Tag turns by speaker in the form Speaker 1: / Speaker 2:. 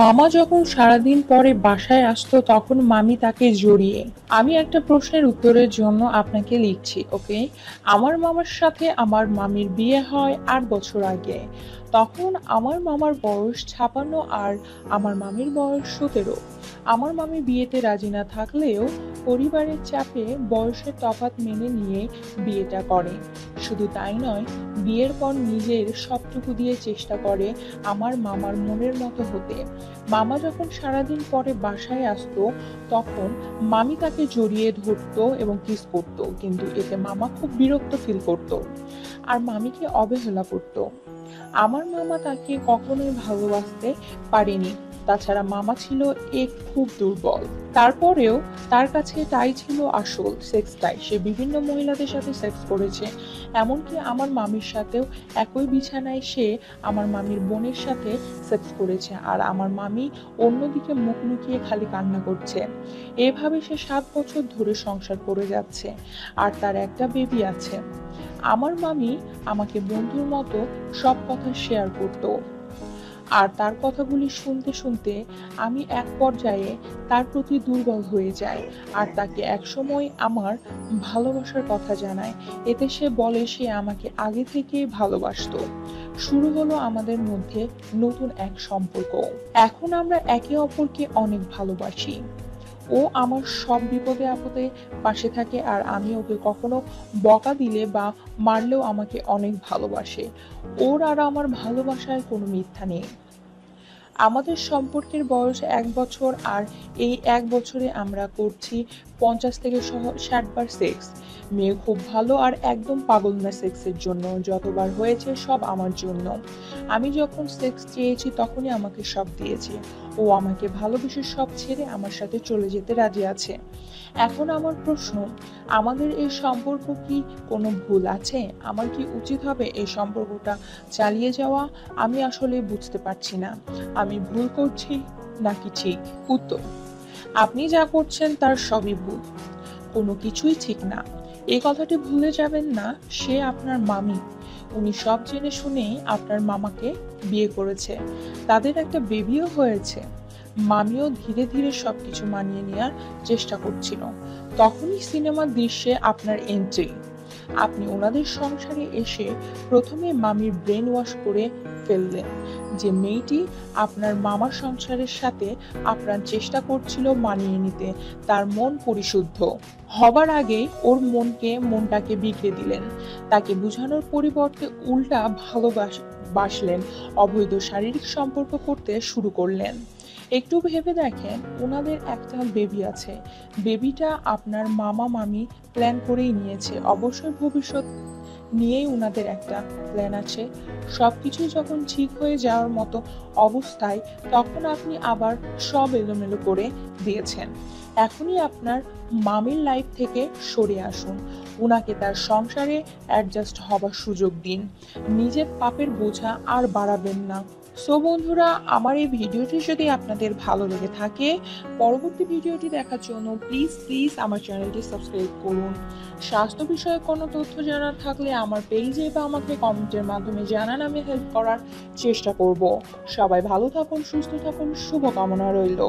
Speaker 1: মামা যখন সারাদিন পরে বাসায় আসতো তখন মামি তাকে জড়িয়ে। আমি একটা প্রশ্নের উত্তরের জন্য আপনাকে লিখছি, ওকে? আমার মামার সাথে আমার মামির বিয়ে হয় ৮ বছর আগে। তখন আমার মামার বয়স ৫৬ আর আমার মামির বয়স ১৭। আমার মামি বিয়েতে রাজি না থাকলেও পরিবারের চাপে বয়সের তফাৎ মেনে নিয়ে বিয়েটা করে। শুধু তাই নয়, বিয়ের পর নিজের সবটুকু দিয়ে চেষ্টা করে আমার মামার মনের মতো হতে। মামা যখন সারাদিন পরে বাসায় আসতো তখন মামি তাকে জড়িয়ে ধরতো এবং কিস করতো, কিন্তু এতে মামা খুব বিরক্ত ফিল করতো আর মামিকে অবহেলা করতো। আমার মামা তাকে কখনোই ভালোবাসতে পারেনি। তাছাড়া মামা ছিল খুব দুর্বল। তারপরেও তার কাছে এটাই ছিল আসল সেক্সটাই। সে বিভিন্ন মহিলাদের সাথে সেক্স করেছে। এমনকি আমার মামির সাথেও একই বিছানায় সে আমার মামির বোনের সাথে সেক্স করেছে। আর আমার মামি অন্যদিকে মুখ লুকিয়ে খালি কান্না করছে। এভাবে সে ৭ বছর ধরে সংসার করে যাচ্ছে। আর তার একটা বেবি আছে। আমার মামি আমাকে বন্ধুর মতো সব কথা শেয়ার করতো। আর তার কথাগুলি শুনতে শুনতে আমি এক পর্যায়ে তার প্রতি দুর্বল হয়ে যাই আর তাকে একসময় আমার ভালোবাসার কথা জানাই। এতে সে বলে সে আমাকে আগে থেকেই ভালোবাসতো। শুরু হলো আমাদের মধ্যে নতুন এক সম্পর্ক। এখন আমরা একে অপরকে অনেক ভালোবাসি। ও আমার সব বিপদে আপদে পাশে থাকে আর আমি ওকে কখনো বকা দিলে বা মারলেও আমাকে অনেক ভালোবাসে। ওর আর আমার ভালোবাসায় কোনো মিথ্যা নেই। আমাদের সম্পর্কের বয়স ১ বছর আর এই ১ বছরে আমরা করছি ৫০ থেকে ৬০ বার সেক্স। মেয়ে খুব ভালো আর একদম পাগল না সেক্সের জন্য। যতবার হয়েছে সব আমার জন্য। আমি যখন সেক্স চেয়েছি তখনই আমাকে সব দিয়েছে। ও আমাকে ভালোবেসে সব ছেড়ে আমার সাথে চলে যেতে রাজি আছে। এখন আমার প্রশ্ন, আমাদের এই সম্পর্ক কি কোনো ভুল আছে? আমার কি উচিত হবে এই সম্পর্কটা চালিয়ে যাওয়া? আমি আসলে বুঝতে পারছি না। আমি ভুল করছি নাকি ঠিক? উত্তর: আপনি যা করছেন তার সবই ভুল। কোনো কিছুই ঠিক না। এই কথাটি ভুলে যাবেন না, সে আপনার মামি। উনি সব জেনে শুনেই আপনার মামাকে বিয়ে করেছে। তাদের একটা বেবিও হয়েছে। মামিও ধীরে ধীরে সবকিছু মানিয়ে নেওয়ার চেষ্টা করছিল। তখনই সিনেমার দৃশ্যে আপনার এন্ট্রি। আপনি ওনাদের সংসারে এসে প্রথমে মামির ব্রেন ওয়াশ করে ফেললেন যে মেয়েটি আপনার মামার সংসারের সাথে আপ্রাণ চেষ্টা করছিল মানিয়ে নিতে। তার মন পরিশুদ্ধ হবার আগে ওর মনটাকে বিগড়ে দিলেন। তাকে বোঝানোর পরিবর্তে উল্টা বাসলেন, অবৈধ শারীরিক সম্পর্ক করতে শুরু করলেন। একটু ভেবে দেখেন, ওনাদের একটা বেবি আছে। বেবিটা আপনার মামা মামি প্ল্যান করেই নিয়েছে। অবশ্যই ভবিষ্যৎ নিয়েই উনাদের একটা প্ল্যান আছে। সবকিছু যখন ঠিক হয়ে যাওয়ার মতো অবস্থায় তখন আপনি আবার সব এলোমেলো করে দিয়েছেন। এখনই আপনার মামির লাইফ থেকে সরে আসুন। উনাকে তার সংসারে অ্যাডজাস্ট হবার সুযোগ দিন। নিজের পাপের বোঝা আর বাড়াবেন না। সো বন্ধুরা, আমার এই ভিডিওটি যদি আপনাদের ভালো লেগে থাকে, পরবর্তী ভিডিওটি দেখার জন্য প্লিজ প্লিজ আমার চ্যানেলটি সাবস্ক্রাইব করুন। স্বাস্থ্য বিষয়ে কোনো তথ্য জানার থাকলে আমার পেজে বা আমাকে কমেন্টের মাধ্যমে জানান, আমি হেল্প করার চেষ্টা করব। সবাই ভালো থাকুন, সুস্থ থাকুন, শুভকামনা রইল।